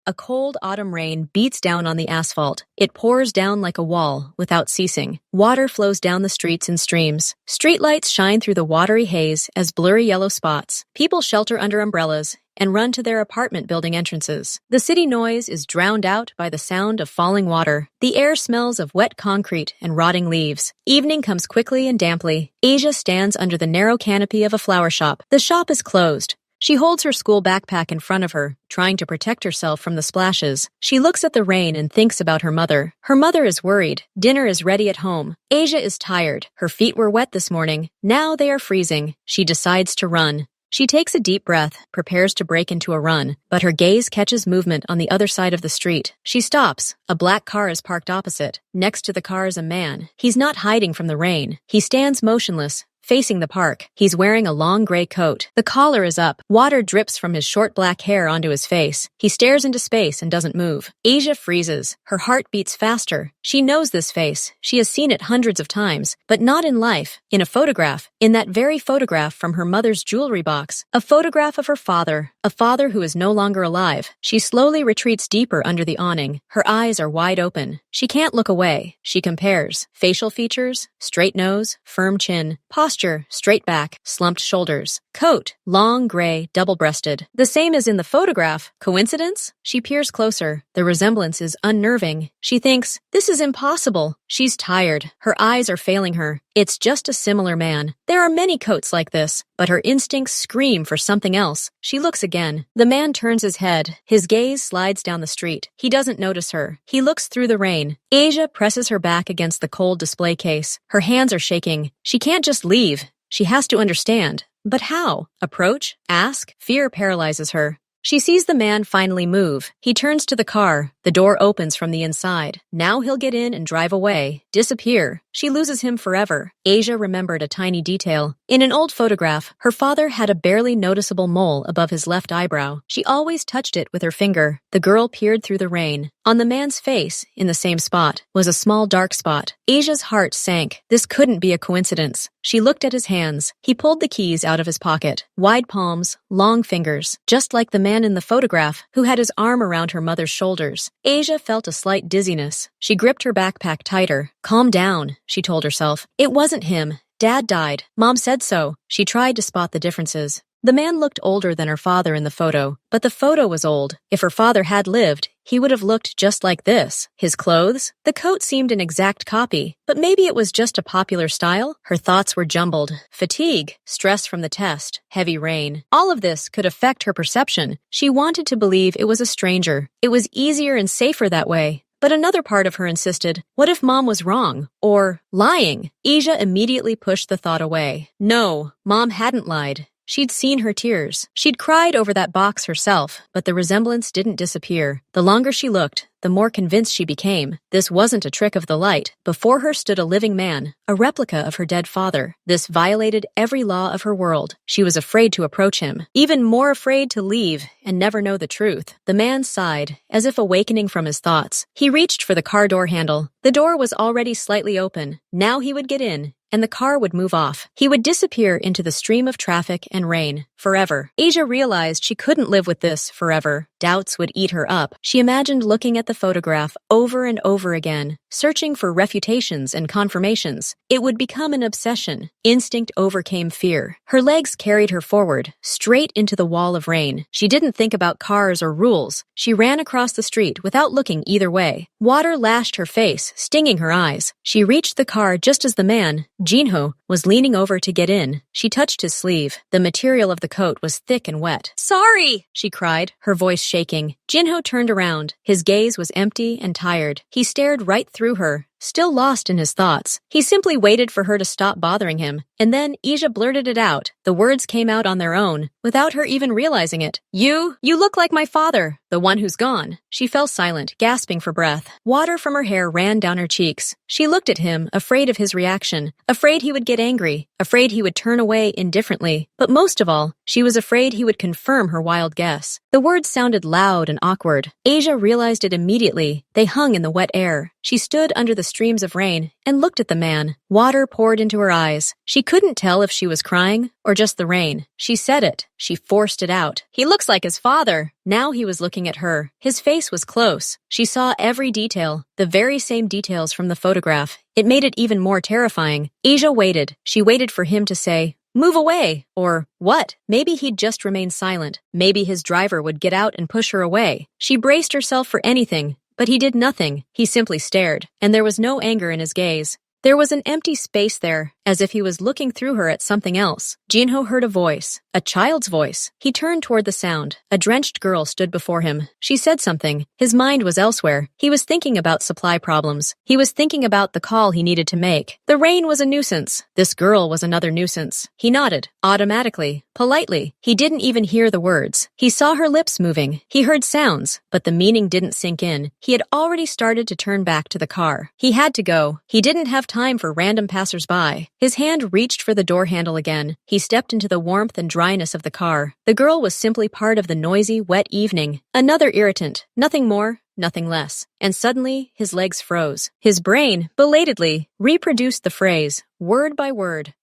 A cold autumn rain beats down on the asphalt. It pours down like a wall, without ceasing. Water flows down the streets in streams. Streetlights shine through the watery haze as blurry yellow spots. People shelter under umbrellas and run to their apartment building entrances. The city noise is drowned out by the sound of falling water. The air smells of wet concrete and rotting leaves. Evening comes quickly and damply. Asia stands under the narrow canopy of a flower shop. The shop is closed. She holds her school backpack in front of her, trying to protect herself from the splashes. She looks at the rain and thinks about her mother. Her mother is worried. Dinner is ready at home. Asia is tired. Her feet were wet this morning. Now they are freezing. She decides to run. She takes a deep breath, prepares to break into a run, but her gaze catches movement on the other side of the street. She stops. A black car is parked opposite. Next to the car is a man. He's not hiding from the rain. He stands motionless, facing the park. He's wearing a long gray coat. The collar is up. Water drips from his short black hair onto his face. He stares into space and doesn't move. Asia freezes. Her heart beats faster. She knows this face. She has seen it hundreds of times, but not in life. In a photograph. In that very photograph from her mother's jewelry box. A photograph of her father. A father who is no longer alive. She slowly retreats deeper under the awning. Her eyes are wide open. She can't look away. She compares. Facial features, straight nose, firm chin, posture, straight back, slumped shoulders. Coat, long, gray, double-breasted. The same as in the photograph. Coincidence? She peers closer. The resemblance is unnerving. She thinks, this is impossible. She's tired. Her eyes are failing her. It's just a similar man. There are many coats like this, but her instincts scream for something else. She looks again. The man turns his head. His gaze slides down the street. He doesn't notice her. He looks through the rain. Asia presses her back against the cold display case. Her hands are shaking. She can't just leave. She has to understand. But how? Approach? Ask? Fear paralyzes her. She sees the man finally move. He turns to the car. The door opens from the inside. Now he'll get in and drive away. Disappear. She loses him forever. Asia remembered a tiny detail. In an old photograph, her father had a barely noticeable mole above his left eyebrow. She always touched it with her finger. The girl peered through the rain. On the man's face, in the same spot, was a small dark spot. Asia's heart sank. This couldn't be a coincidence. She looked at his hands. He pulled the keys out of his pocket. Wide palms, long fingers, just like the man in the photograph who had his arm around her mother's shoulders. Asia felt a slight dizziness. She gripped her backpack tighter. Calm down, she told herself. It wasn't him. Dad died. Mom said so. She tried to spot the differences. The man looked older than her father in the photo, but the photo was old. If her father had lived, he would have looked just like this. His clothes? The coat seemed an exact copy, but maybe it was just a popular style? Her thoughts were jumbled. Fatigue, stress from the test, heavy rain. All of this could affect her perception. She wanted to believe it was a stranger. It was easier and safer that way. But another part of her insisted, what if Mom was wrong? Or lying? Asia immediately pushed the thought away. No, Mom hadn't lied. She'd seen her tears. She'd cried over that box herself, but the resemblance didn't disappear. The longer she looked, the more convinced she became. This wasn't a trick of the light. Before her stood a living man, a replica of her dead father. This violated every law of her world. She was afraid to approach him, even more afraid to leave and never know the truth. The man sighed, as if awakening from his thoughts. He reached for the car door handle. The door was already slightly open. Now he would get in, and the car would move off. He would disappear into the stream of traffic and rain, forever. Asia realized she couldn't live with this forever. Doubts would eat her up. She imagined looking at the photograph over and over again, searching for refutations and confirmations. It would become an obsession. Instinct overcame fear. Her legs carried her forward, straight into the wall of rain. She didn't think about cars or rules. She ran across the street without looking either way. Water lashed her face, stinging her eyes. She reached the car just as the man, Jinho, was leaning over to get in. She touched his sleeve. The material of the coat was thick and wet. "Sorry!" she cried, her voice shaking. Jinho turned around. His gaze was empty and tired. He stared right through her, still lost in his thoughts. He simply waited for her to stop bothering him, and then Asia blurted it out. The words came out on their own, without her even realizing it. You look like my father, the one who's gone." She fell silent, gasping for breath. Water from her hair ran down her cheeks. She looked at him, afraid of his reaction, afraid he would get angry, afraid he would turn away indifferently. But most of all, she was afraid he would confirm her wild guess. The words sounded loud and awkward. Asia realized it immediately. They hung in the wet air. She stood under the streams of rain and looked at the man. Water poured into her eyes. She couldn't tell if she was crying or just the rain. She said it. She forced it out. He looks like his father. Now he was looking at her. His face was close. She saw every detail, the very same details from the photograph. It made it even more terrifying. Asia waited. She waited for him to say, "Move away," or what? Maybe he'd just remain silent. Maybe his driver would get out and push her away. She braced herself for anything, but he did nothing. He simply stared, and there was no anger in his gaze. There was an empty space there, as if he was looking through her at something else. Jinho heard a voice, a child's voice. He turned toward the sound. A drenched girl stood before him. She said something. His mind was elsewhere. He was thinking about supply problems. He was thinking about the call he needed to make. The rain was a nuisance. This girl was another nuisance. He nodded, automatically, politely. He didn't even hear the words. He saw her lips moving. He heard sounds, but the meaning didn't sink in. He had already started to turn back to the car. He had to go. He didn't have time for random passers-by. His hand reached for the door handle again. He stepped into the warmth and dryness of the car. The girl was simply part of the noisy, wet evening. Another irritant. Nothing more, nothing less. And suddenly, his legs froze. His brain, belatedly, reproduced the phrase, word by word.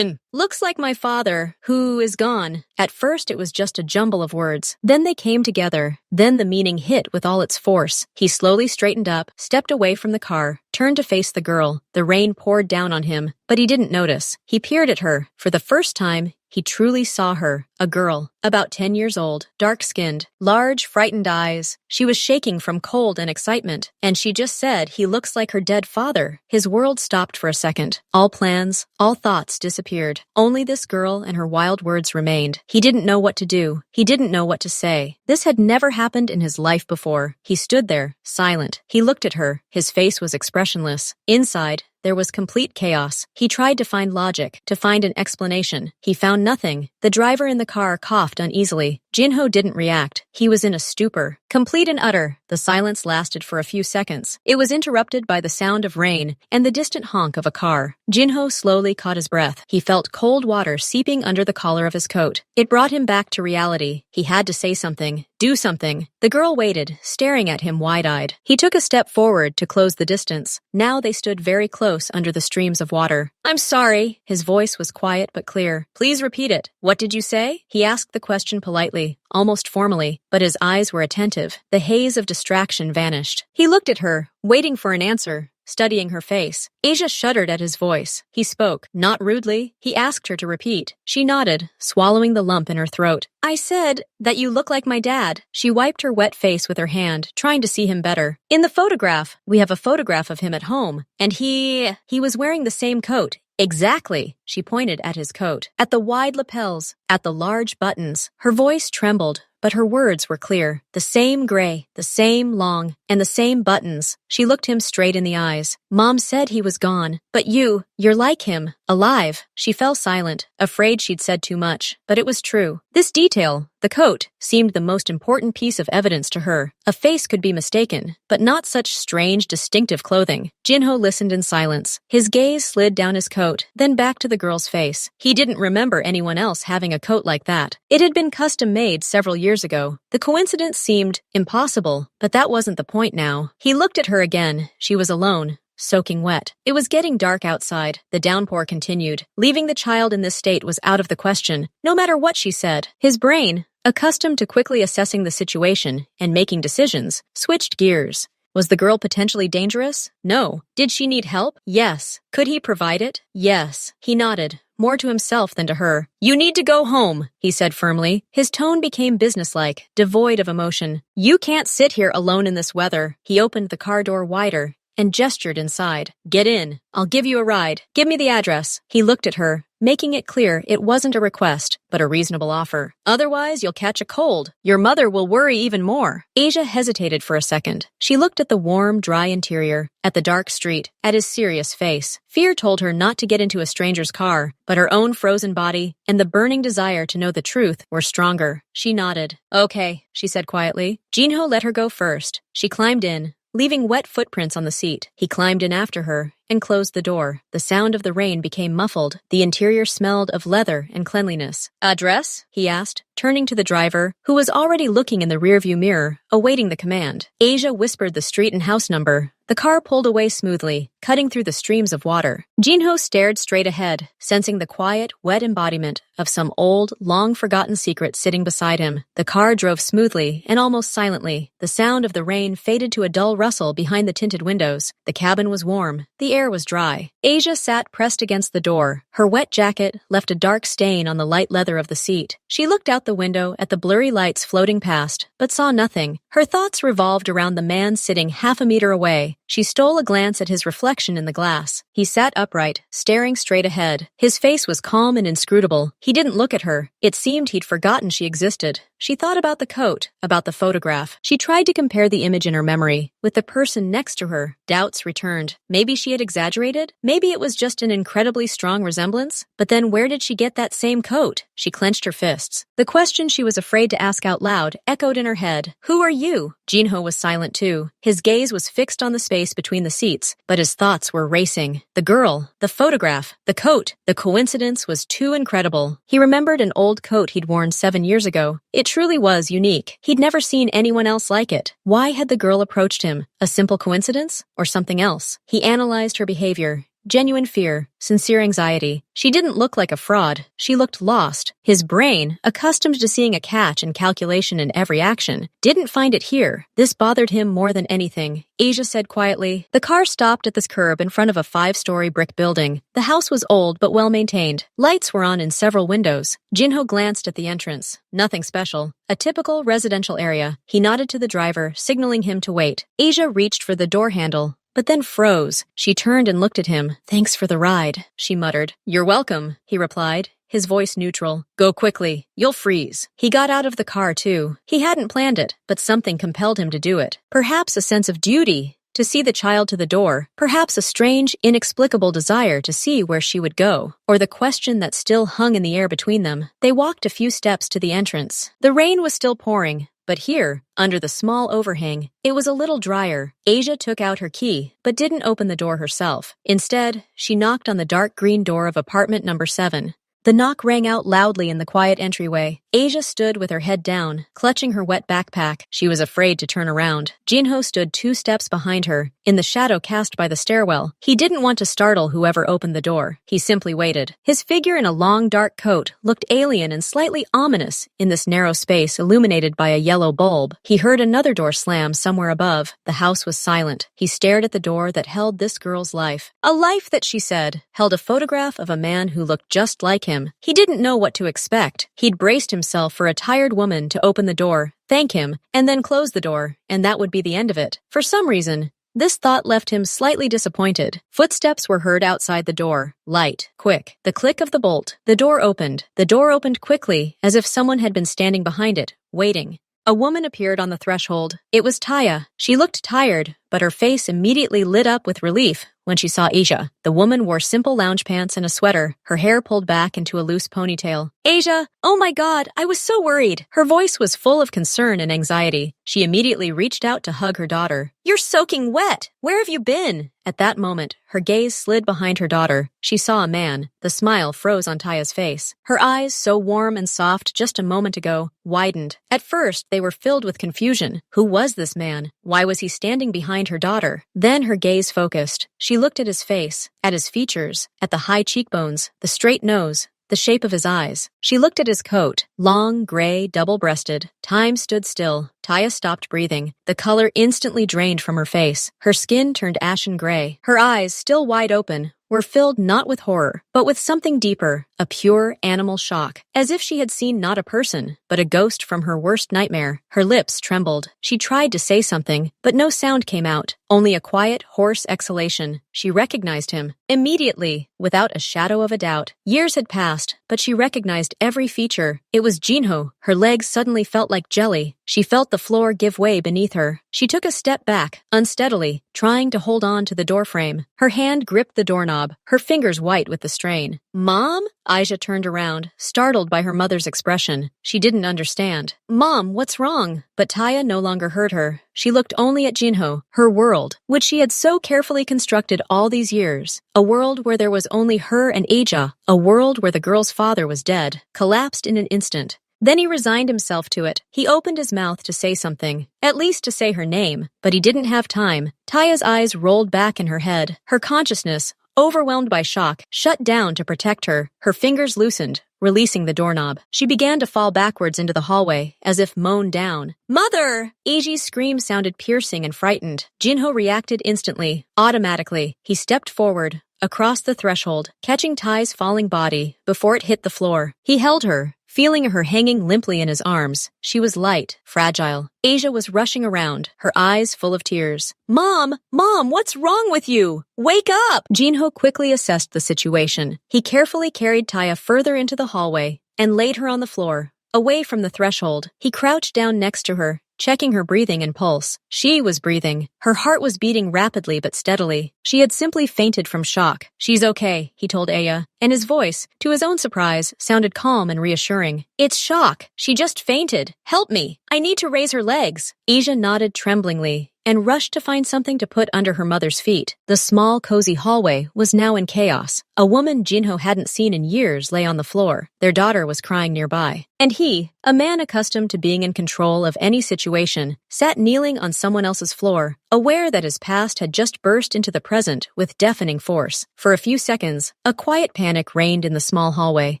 Looks like my father, who is gone. At first, it was just a jumble of words. Then they came together. Then the meaning hit with all its force. He slowly straightened up, stepped away from the car, turned to face the girl. The rain poured down on him, but he didn't notice. He peered at her. For the first time, he truly saw her, a girl, about 10 years old, dark-skinned, large, frightened eyes. She was shaking from cold and excitement, and she just said he looks like her dead father. His world stopped for a second. All plans, all thoughts disappeared. Only this girl and her wild words remained. He didn't know what to do. He didn't know what to say. This had never happened in his life before. He stood there, silent. He looked at her. His face was expressionless. Inside, there was complete chaos. He tried to find logic, to find an explanation. He found nothing. The driver in the car coughed uneasily. Jinho didn't react. He was in a stupor, complete and utter. The silence lasted for a few seconds. It was interrupted by the sound of rain and the distant honk of a car. Jinho slowly caught his breath. He felt cold water seeping under the collar of his coat. It brought him back to reality. He had to say something, do something. The girl waited, staring at him wide-eyed. He took a step forward to close the distance. Now they stood very close under the streams of water. "I'm sorry." His voice was quiet but clear. "Please repeat it. What did you say?" He asked the question politely, almost formally, but his eyes were attentive. The haze of distraction vanished. He looked at her, waiting for an answer, studying her face. Asia shuddered at his voice. He spoke, not rudely. He asked her to repeat. She nodded, swallowing the lump in her throat. "I said that you look like my dad." She wiped her wet face with her hand, trying to see him better. "In the photograph, we have a photograph of him at home, and he was wearing the same coat." "Exactly." She pointed at his coat, at the wide lapels, at the large buttons. Her voice trembled, but her words were clear. The same gray, the same long, and the same buttons. She looked him straight in the eyes. "Mom said he was gone, but you're like him, alive." She fell silent, afraid she'd said too much, but it was true. This detail, the coat, seemed the most important piece of evidence to her. A face could be mistaken, but not such strange, distinctive clothing. Jinho listened in silence. His gaze slid down his coat, then back to the girl's face. He didn't remember anyone else having a coat like that. It had been custom-made several years ago. The coincidence seemed impossible, but that wasn't the point now. He looked at her again. She was alone, soaking wet. It was getting dark outside. The downpour continued. Leaving the child in this state was out of the question, no matter what she said. His brain, accustomed to quickly assessing the situation and making decisions, switched gears. Was the girl potentially dangerous? No. Did she need help? Yes. Could he provide it? Yes. He nodded, more to himself than to her. "You need to go home," he said firmly. His tone became businesslike, devoid of emotion. "You can't sit here alone in this weather." He opened the car door wider and gestured inside. "Get in. I'll give you a ride. Give me the address." He looked at her, making it clear it wasn't a request, but a reasonable offer. "Otherwise, you'll catch a cold. Your mother will worry even more." Asia hesitated for a second. She looked at the warm, dry interior, at the dark street, at his serious face. Fear told her not to get into a stranger's car, but her own frozen body and the burning desire to know the truth were stronger. She nodded. "Okay," she said quietly. Jinho let her go first. She climbed in, leaving wet footprints on the seat. He climbed in after her, and closed the door. The sound of the rain became muffled. The interior smelled of leather and cleanliness. "Address?" he asked, turning to the driver, who was already looking in the rearview mirror, awaiting the command. Asia whispered the street and house number. The car pulled away smoothly, cutting through the streams of water. Jinho stared straight ahead, sensing the quiet, wet embodiment of some old, long-forgotten secret sitting beside him. The car drove smoothly and almost silently. The sound of the rain faded to a dull rustle behind the tinted windows. The cabin was warm. The air was dry. Asia sat pressed against the door. Her wet jacket left a dark stain on the light leather of the seat. She looked out the window at the blurry lights floating past, but saw nothing. Her thoughts revolved around the man sitting half a meter away. She stole a glance at his reflection in the glass. He sat upright, staring straight ahead. His face was calm and inscrutable. He didn't look at her. It seemed he'd forgotten she existed. She thought about the coat, about the photograph. She tried to compare the image in her memory with the person next to her. Doubts returned. Maybe she had exaggerated? Maybe it was just an incredibly strong resemblance? But then where did she get that same coat? She clenched her fists. The question she was afraid to ask out loud echoed in her head. "Who are you?" Jinho was silent too. His gaze was fixed on the space between the seats, but his thoughts were racing. The girl, the photograph, the coat. The coincidence was too incredible. He remembered an old coat he'd worn 7 years ago. It truly was unique. He'd never seen anyone else like it. Why had the girl approached him? A simple coincidence? Or something else? He analyzed her behavior. Genuine fear, sincere anxiety. She didn't look like a fraud. She looked lost. His brain, accustomed to seeing a catch and calculation in every action, didn't find it here. This bothered him more than anything. Asia said quietly. The car stopped at this curb in front of a 5-story brick building. The house was old but well-maintained. Lights were on in several windows. Jinho glanced at the entrance. Nothing special. A typical residential area. He nodded to the driver, signaling him to wait. Asia reached for the door handle, but then froze. She turned and looked at him. "Thanks for the ride," she muttered. "You're welcome," he replied, his voice neutral. "Go quickly. You'll freeze." He got out of the car, too. He hadn't planned it, but something compelled him to do it. Perhaps a sense of duty to see the child to the door, perhaps a strange, inexplicable desire to see where she would go, or the question that still hung in the air between them. They walked a few steps to the entrance. The rain was still pouring, but here, under the small overhang, it was a little drier. Asia took out her key, but didn't open the door herself. Instead, she knocked on the dark green door of apartment number 7. The knock rang out loudly in the quiet entryway. Asia stood with her head down, clutching her wet backpack. She was afraid to turn around. Jinho stood 2 steps behind her, in the shadow cast by the stairwell. He didn't want to startle whoever opened the door. He simply waited. His figure in a long dark coat looked alien and slightly ominous in this narrow space illuminated by a yellow bulb. He heard another door slam somewhere above. The house was silent. He stared at the door that held this girl's life. A life that, she said, held a photograph of a man who looked just like him. He didn't know what to expect. He'd braced himself for a tired woman to open the door, thank him, and then close the door, and that would be the end of it. For some reason, this thought left him slightly disappointed. Footsteps were heard outside the door. Light, quick. The click of the bolt. The door opened. The door opened quickly, as if someone had been standing behind it, waiting. A woman appeared on the threshold. It was Taya. She looked tired, but her face immediately lit up with relief when she saw Asia. The woman wore simple lounge pants and a sweater, her hair pulled back into a loose ponytail. "Asia, oh my God, I was so worried." Her voice was full of concern and anxiety. She immediately reached out to hug her daughter. "You're soaking wet. Where have you been?" At that moment, her gaze slid behind her daughter. She saw a man. The smile froze on Taya's face. Her eyes, so warm and soft just a moment ago, widened. At first, they were filled with confusion. Who was this man? Why was he standing behind her daughter? Then her gaze focused. She looked at his face, at his features, at the high cheekbones, the straight nose, the shape of his eyes. She looked at his coat, long, gray, double-breasted. Time stood still. Taya stopped breathing. The color instantly drained from her face. Her skin turned ashen gray. Her eyes, still wide open, were filled not with horror, but with something deeper, a pure animal shock, as if she had seen not a person, but a ghost from her worst nightmare. Her lips trembled. She tried to say something, but no sound came out, only a quiet, hoarse exhalation. She recognized him. Immediately, without a shadow of a doubt. Years had passed, but she recognized every feature. It was Jinho. Her legs suddenly felt like jelly. She felt the floor give way beneath her. She took a step back, unsteadily, trying to hold on to the doorframe. Her hand gripped the doorknob, her fingers white with the strain. "Mom?" Aisha turned around, startled by her mother's expression. She didn't understand. "Mom, what's wrong?" But Taya no longer heard her. She looked only at Jinho, her world, which she had so carefully constructed all these years. A world where there was only her and Aja, a world where the girl's father was dead, collapsed in an instant. Then he resigned himself to it. He opened his mouth to say something, at least to say her name, but he didn't have time. Taya's eyes rolled back in her head. Her consciousness, overwhelmed by shock, shut down to protect her. Her fingers loosened, releasing the doorknob. She began to fall backwards into the hallway, as if mown down. "Mother!" Eiji's scream sounded piercing and frightened. Jinho reacted instantly, automatically. He stepped forward, across the threshold, catching Tai's falling body before it hit the floor. He held her, feeling her hanging limply in his arms. She was light, fragile. Aja was rushing around, her eyes full of tears. "Mom! Mom, what's wrong with you? Wake up!" Jinho quickly assessed the situation. He carefully carried Taya further into the hallway and laid her on the floor, away from the threshold. He crouched down next to her, checking her breathing and pulse. She was breathing. Her heart was beating rapidly but steadily. She had simply fainted from shock. "She's okay," he told Aya, and his voice, to his own surprise, sounded calm and reassuring. "It's shock. She just fainted. Help me. I need to raise her legs." Aja nodded tremblingly and rushed to find something to put under her mother's feet. The small, cozy hallway was now in chaos. A woman Jinho hadn't seen in years lay on the floor. Their daughter was crying nearby. And he, a man accustomed to being in control of any situation, sat kneeling on someone else's floor, aware that his past had just burst into the present with deafening force. For a few seconds, a quiet panic reigned in the small hallway.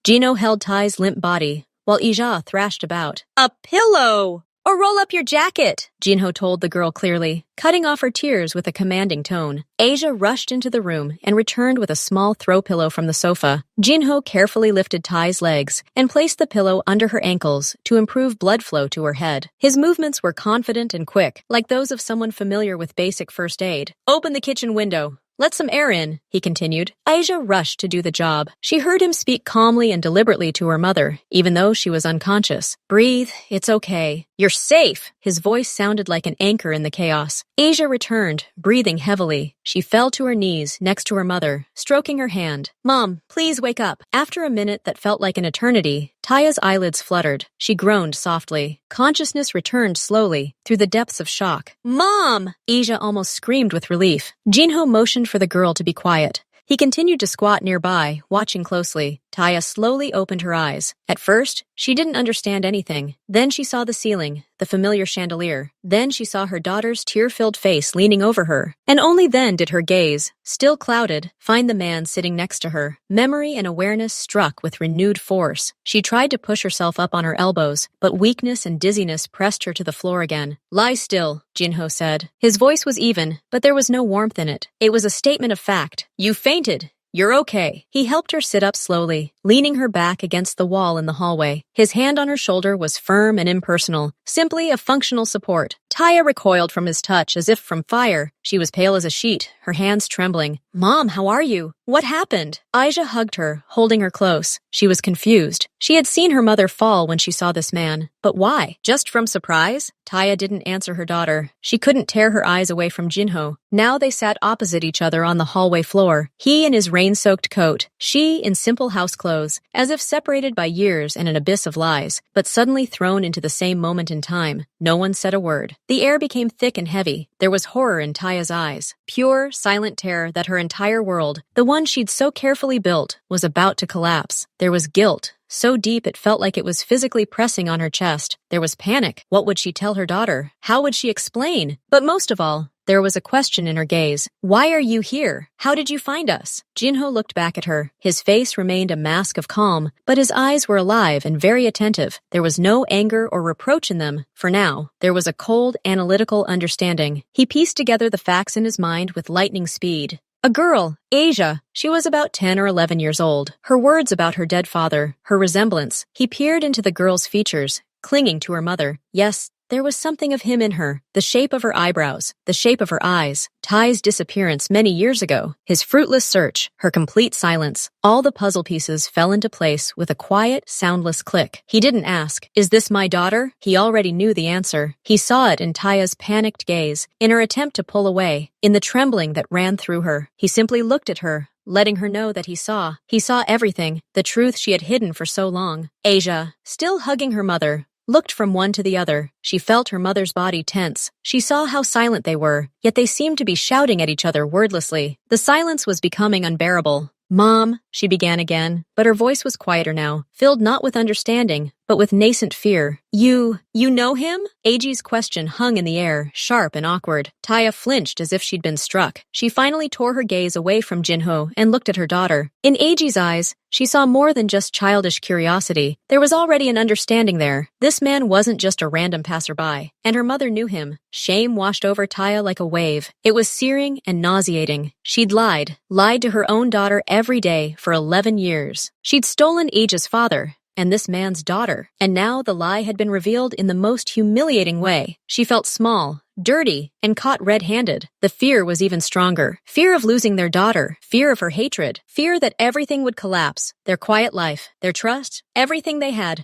Jinho held Tai's limp body, while Ija thrashed about. "A pillow! Or roll up your jacket," Jinho told the girl clearly, cutting off her tears with a commanding tone. Aja rushed into the room and returned with a small throw pillow from the sofa. Jinho carefully lifted Tai's legs and placed the pillow under her ankles to improve blood flow to her head. His movements were confident and quick, like those of someone familiar with basic first aid. "Open the kitchen window. Let some air in," he continued. Aja rushed to do the job. She heard him speak calmly and deliberately to her mother, even though she was unconscious. "Breathe, it's okay. You're safe." His voice sounded like an anchor in the chaos. Aja returned, breathing heavily. She fell to her knees next to her mother, stroking her hand. "Mom, please wake up." After a minute that felt like an eternity, Taya's eyelids fluttered. She groaned softly. Consciousness returned slowly, through the depths of shock. "Mom!" Aja almost screamed with relief. Jinho motioned for the girl to be quiet. He continued to squat nearby, watching closely. Taya slowly opened her eyes. At first, she didn't understand anything. Then she saw the ceiling, the familiar chandelier. Then she saw her daughter's tear-filled face leaning over her. And only then did her gaze, still clouded, find the man sitting next to her. Memory and awareness struck with renewed force. She tried to push herself up on her elbows, but weakness and dizziness pressed her to the floor again. "Lie still," Jinho said. His voice was even, but there was no warmth in it. It was a statement of fact. "You fainted. You're okay." He helped her sit up slowly, leaning her back against the wall in the hallway. His hand on her shoulder was firm and impersonal, simply a functional support. Taya recoiled from his touch as if from fire. She was pale as a sheet, her hands trembling. "Mom, how are you? What happened?" Aja hugged her, holding her close. She was confused. She had seen her mother fall when she saw this man. But why? Just from surprise? Taya didn't answer her daughter. She couldn't tear her eyes away from Jinho. Now they sat opposite each other on the hallway floor. He in his rain-soaked coat, she in simple house clothes, as if separated by years and an abyss of lies, but suddenly thrown into the same moment in time. No one said a word. The air became thick and heavy. There was horror in Taya's eyes. Pure, silent terror that her entire world, the one she'd so carefully built, was about to collapse. There was guilt, so deep it felt like it was physically pressing on her chest. There was panic. What would she tell her daughter? How would she explain? But most of all, there was a question in her gaze. "Why are you here? How did you find us?" Jinho looked back at her. His face remained a mask of calm, but his eyes were alive and very attentive. There was no anger or reproach in them, for now. There was a cold, analytical understanding. He pieced together the facts in his mind with lightning speed. A girl, Aja. She was about 10 or 11 years old. Her words about her dead father, her resemblance. He peered into the girl's features, clinging to her mother. Yes, There was something of him in her, the shape of her eyebrows, the shape of her eyes, Ty's disappearance many years ago, his fruitless search, her complete silence. All the puzzle pieces fell into place with a quiet, soundless click. He didn't ask, "Is this my daughter?" He already knew the answer. He saw it in Taya's panicked gaze, in her attempt to pull away, in the trembling that ran through her. He simply looked at her, letting her know that he saw. He saw everything, the truth she had hidden for so long. Asia, still hugging her mother, looked from one to the other. She felt her mother's body tense. She saw how silent they were, yet they seemed to be shouting at each other wordlessly. The silence was becoming unbearable. "Mom," she began again, but her voice was quieter now, filled not with understanding, but with nascent fear. You know him?" Eiji's question hung in the air, sharp and awkward. Taya flinched as if she'd been struck. She finally tore her gaze away from Jinho and looked at her daughter. In Eiji's eyes, she saw more than just childish curiosity. There was already an understanding there. This man wasn't just a random passerby, and her mother knew him. Shame washed over Taya like a wave. It was searing and nauseating. She'd lied to her own daughter every day for 11 years. She'd stolen Eiji's father, and this man's daughter. And now the lie had been revealed in the most humiliating way. She felt small, dirty, and caught red-handed. The fear was even stronger. Fear of losing their daughter, fear of her hatred, fear that everything would collapse, their quiet life, their trust, everything they had.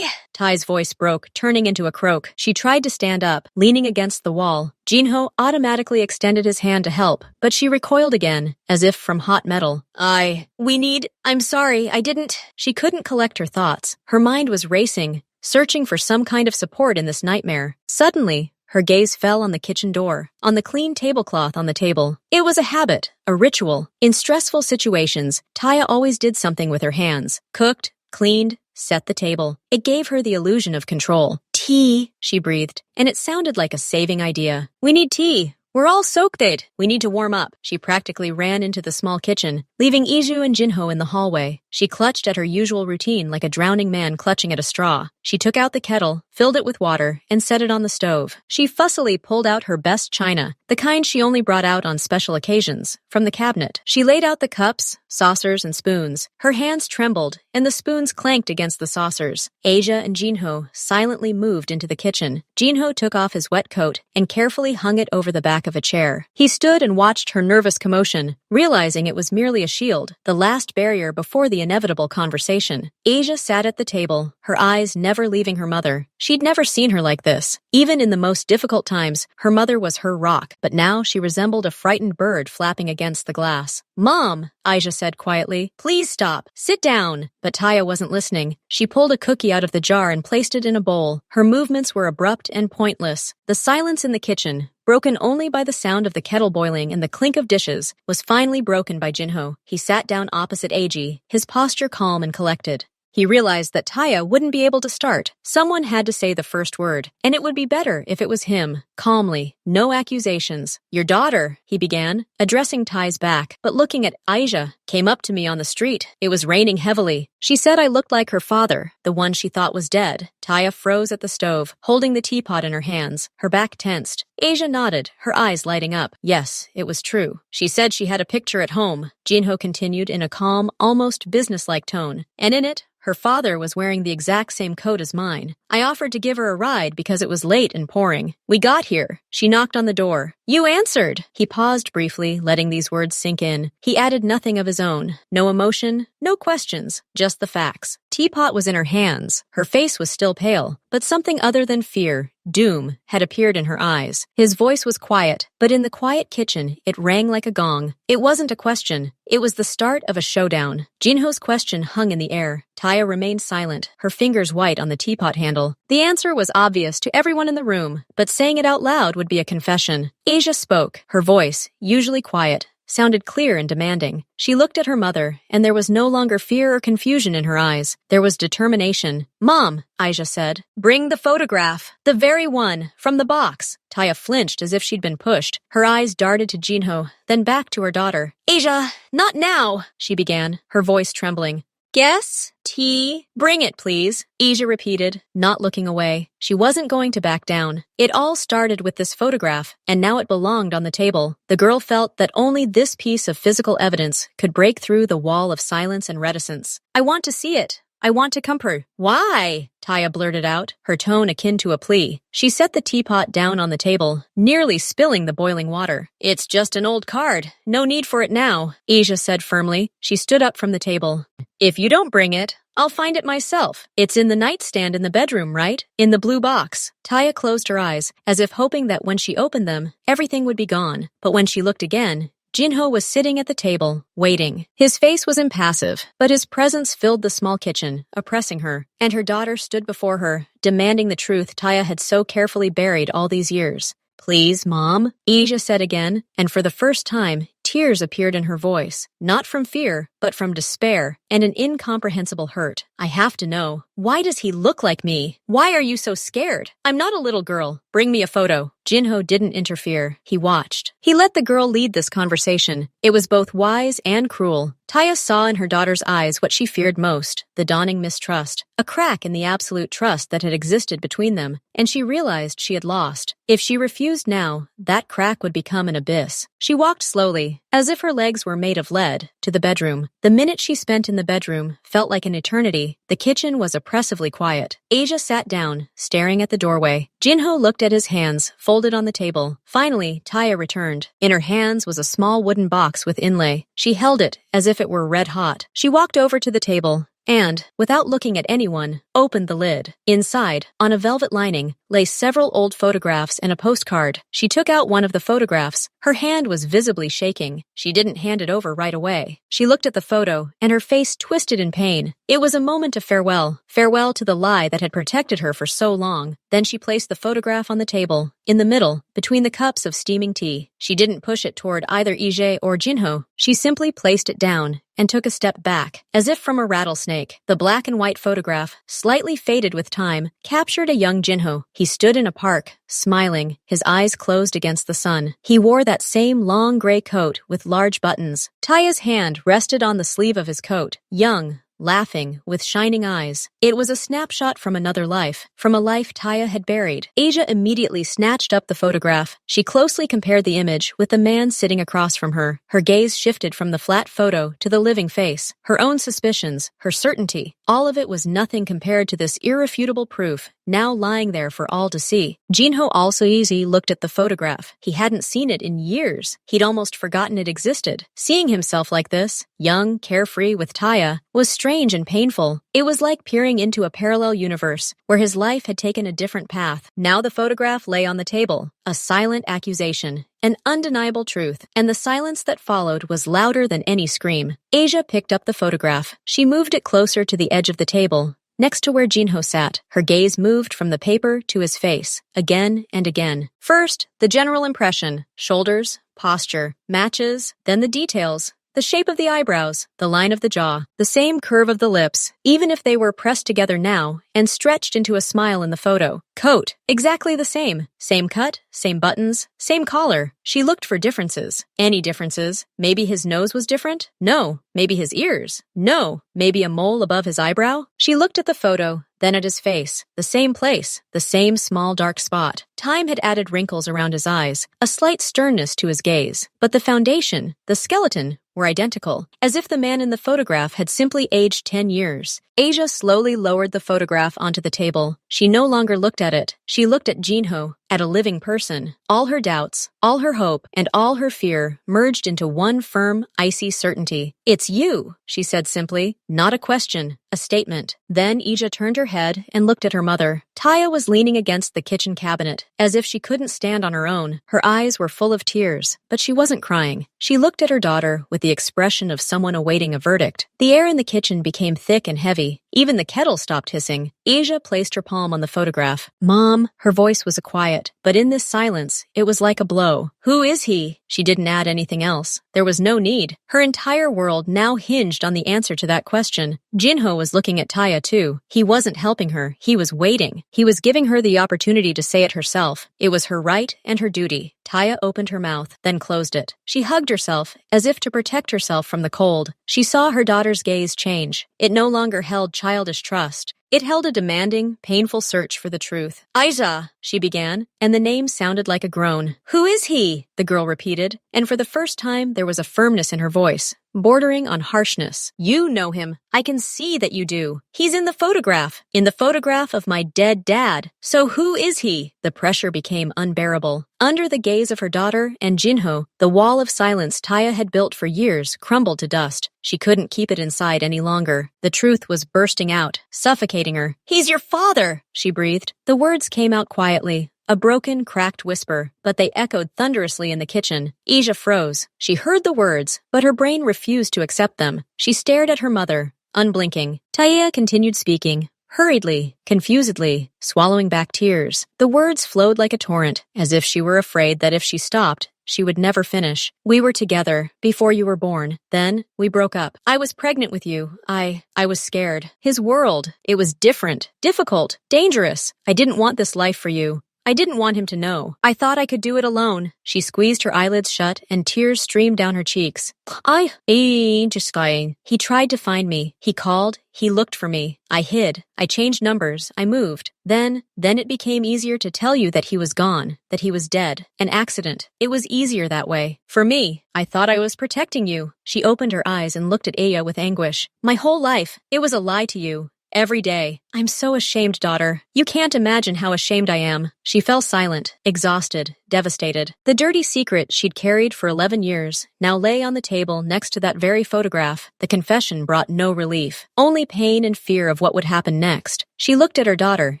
Ty's voice broke, turning into a croak. She tried to stand up, leaning against the wall. Jinho automatically extended his hand to help, but she recoiled again, as if from hot metal. I'm sorry, I didn't. She couldn't collect her thoughts. Her mind was racing, searching for some kind of support in this nightmare. Suddenly, her gaze fell on the kitchen door, on the clean tablecloth on the table. It was a habit, a ritual. In stressful situations, Taya always did something with her hands. Cooked, cleaned, set the table. It gave her the illusion of control. "Tea," she breathed, and it sounded like a saving idea. "We need tea. We're all soaked. We need to warm up." She practically ran into the small kitchen, leaving Iju and Jinho in the hallway. She clutched at her usual routine like a drowning man clutching at a straw. She took out the kettle, filled it with water, and set it on the stove. She fussily pulled out her best china, the kind she only brought out on special occasions, from the cabinet. She laid out the cups, saucers, and spoons. Her hands trembled, and the spoons clanked against the saucers. Asia and Jinho silently moved into the kitchen. Jinho took off his wet coat and carefully hung it over the back of a chair. He stood and watched her nervous commotion, realizing it was merely a shield, the last barrier before the inevitable conversation. Asia sat at the table, her eyes never leaving her mother. She'd never seen her like this. Even in the most difficult times, her mother was her rock, but now she resembled a frightened bird flapping against the glass. "Mom," Asia said quietly, "please stop. Sit down." But Taya wasn't listening. She pulled a cookie out of the jar and placed it in a bowl. Her movements were abrupt and pointless. The silence in the kitchen, broken only by the sound of the kettle boiling and the clink of dishes, was finally broken by Jinho. He sat down opposite Eiji, his posture calm and collected. He realized that Taya wouldn't be able to start. Someone had to say the first word, and it would be better if it was him. Calmly, no accusations. "Your daughter," he began, addressing Ty's back, but looking at Aisha, "came up to me on the street. It was raining heavily. She said I looked like her father, the one she thought was dead." Taya froze at the stove, holding the teapot in her hands, her back tensed. Asia nodded, her eyes lighting up. Yes, it was true. "She said she had a picture at home," Jinho continued in a calm, almost businesslike tone, "and in it, her father was wearing the exact same coat as mine. I offered to give her a ride because it was late and pouring. We got here. She knocked on the door. You answered." He paused briefly, letting these words sink in. He added nothing of his own. No emotion, no questions, just the facts. Teapot was in her hands. Her face was still pale, but something other than fear, doom, had appeared in her eyes. His voice was quiet, but in the quiet kitchen, it rang like a gong. It wasn't a question. It was the start of a showdown. Jinho's question hung in the air. Taya remained silent, her fingers white on the teapot handle. The answer was obvious to everyone in the room, but saying it out loud would be a confession. Asia spoke. Her voice, usually quiet, sounded clear and demanding. She looked at her mother, and there was no longer fear or confusion in her eyes. There was determination. "Mom," Aisha said, "bring the photograph. The very one, from the box." Taya flinched as if she'd been pushed. Her eyes darted to Jinho, then back to her daughter. "Asia, not now," she began, her voice trembling. "Guess? Tea? Bring it, please," Asia repeated, not looking away. She wasn't going to back down. It all started with this photograph, and now it belonged on the table. The girl felt that only this piece of physical evidence could break through the wall of silence and reticence. "I want to see it. I want to comfort. Why? Taya blurted out, her tone akin to a plea. She set the teapot down on the table, nearly spilling the boiling water. It's just an old card. No need for it now, Asia said firmly. She stood up from the table. If you don't bring it, I'll find it myself. It's in the nightstand in the bedroom, right? In the blue box. Taya closed her eyes, as if hoping that when she opened them, everything would be gone. But when she looked again, Jinho was sitting at the table, waiting. His face was impassive, but his presence filled the small kitchen, oppressing her, and her daughter stood before her, demanding the truth Taya had so carefully buried all these years. Please, Mom, Asia said again, and for the first time, tears appeared in her voice, not from fear, but from despair and an incomprehensible hurt. I have to know. Why does he look like me? Why are you so scared? I'm not a little girl. Bring me a photo. Jinho didn't interfere. He watched. He let the girl lead this conversation. It was both wise and cruel. Taya saw in her daughter's eyes what she feared most, the dawning mistrust, a crack in the absolute trust that had existed between them, and she realized she had lost. If she refused now, that crack would become an abyss. She walked slowly, as if her legs were made of lead, to the bedroom. The minute she spent in the bedroom felt like an eternity. The kitchen was oppressively quiet. Asia sat down, staring at the doorway. Jinho looked at his hands, folded on the table. Finally, Taya returned. In her hands was a small wooden box with inlay. She held it as if it were red hot. She walked over to the table and, without looking at anyone, opened the lid. Inside, on a velvet lining, lay several old photographs and a postcard. She took out one of the photographs. Her hand was visibly shaking. She didn't hand it over right away. She looked at the photo, and her face twisted in pain. It was a moment of farewell. Farewell to the lie that had protected her for so long. Then she placed the photograph on the table, in the middle, between the cups of steaming tea. She didn't push it toward either Ije or Jinho. She simply placed it down and took a step back, as if from a rattlesnake. The black and white photograph, slightly faded with time, captured a young Jinho. He stood in a park, smiling, his eyes closed against the sun. He wore that same long gray coat with large buttons. Taya's hand rested on the sleeve of his coat, young, laughing, with shining eyes. It was a snapshot from another life, from a life Taya had buried. Asia immediately snatched up the photograph. She closely compared the image with the man sitting across from her. Her gaze shifted from the flat photo to the living face. Her own suspicions, her certainty, all of it was nothing compared to this irrefutable proof, now lying there for all to see. Jinho also easy looked at the photograph. He hadn't seen it in years. He'd almost forgotten it existed. Seeing himself like this, young, carefree with Taya, was strange and painful. It was like peering into a parallel universe where his life had taken a different path. Now the photograph lay on the table, a silent accusation, an undeniable truth, and the silence that followed was louder than any scream. Asia picked up the photograph. She moved it closer to the edge of the table, next to where Jinho sat. Her gaze moved from the paper to his face, again and again. First, the general impression, shoulders, posture, matches, then the details. The shape of the eyebrows, the line of the jaw, the same curve of the lips, even if they were pressed together now and stretched into a smile in the photo. Coat, exactly the same. Same cut, same buttons, same collar. She looked for differences. Any differences? Maybe his nose was different? No. Maybe his ears? No. Maybe a mole above his eyebrow? She looked at the photo, then at his face. The same place, the same small dark spot. Time had added wrinkles around his eyes, a slight sternness to his gaze. But the foundation, the skeleton, were identical, as if the man in the photograph had simply aged 10 years. Asia slowly lowered the photograph onto the table. She no longer looked at it. She looked at Jinho, at a living person. All her doubts, all her hope, and all her fear merged into one firm, icy certainty. It's you, she said simply, not a question, a statement. Then Asia turned her head and looked at her mother. Taya was leaning against the kitchen cabinet, as if she couldn't stand on her own. Her eyes were full of tears, but she wasn't crying. She looked at her daughter with the expression of someone awaiting a verdict. The air in the kitchen became thick and heavy. Even the kettle stopped hissing. Asia placed her palm on the photograph. Mom, her voice was quiet, but in this silence, it was like a blow. Who is he? She didn't add anything else. There was no need. Her entire world now hinged on the answer to that question. Jinho was looking at Taya too. He wasn't helping her. He was waiting. He was giving her the opportunity to say it herself. It was her right and her duty. Taya opened her mouth, then closed it. She hugged herself, as if to protect herself from the cold. She saw her daughter's gaze change. It no longer held childish trust. It held a demanding, painful search for the truth. Aisha, she began, and the name sounded like a groan. Who is he? The girl repeated, and for the first time there was a firmness in her voice. bordering on harshness. You know him. I can see that you do. He's in the photograph. In the photograph of my dead dad. So who is he? The pressure became unbearable. Under the gaze of her daughter and Jinho, the wall of silence Taya had built for years crumbled to dust. She couldn't keep it inside any longer. The truth was bursting out, suffocating her. "He's your father!" she breathed. The words came out quietly. A broken, cracked whisper, but they echoed thunderously in the kitchen. Asia froze. She heard the words, but her brain refused to accept them. She stared at her mother, unblinking. Taya continued speaking, hurriedly, confusedly, swallowing back tears. The words flowed like a torrent, as if she were afraid that if she stopped, she would never finish. "We were together before you were born. Then we broke up. I was pregnant with you. I was scared. His world, it was different, difficult, dangerous. I didn't want this life for you. I didn't want him to know. I thought I could do it alone." She squeezed her eyelids shut and tears streamed down her cheeks. Just crying. "He tried to find me. He called. He looked for me. I hid. I changed numbers. I moved. Then it became easier to tell you that he was gone, that he was dead. An accident. It was easier that way. For me, I thought I was protecting you." She opened her eyes and looked at Aya with anguish. "My whole life, it was a lie to you. Every day. I'm so ashamed, daughter. You can't imagine how ashamed I am." She fell silent, exhausted, devastated. The dirty secret she'd carried for 11 years now lay on the table next to that very photograph. The confession brought no relief, only pain and fear of what would happen next. She looked at her daughter,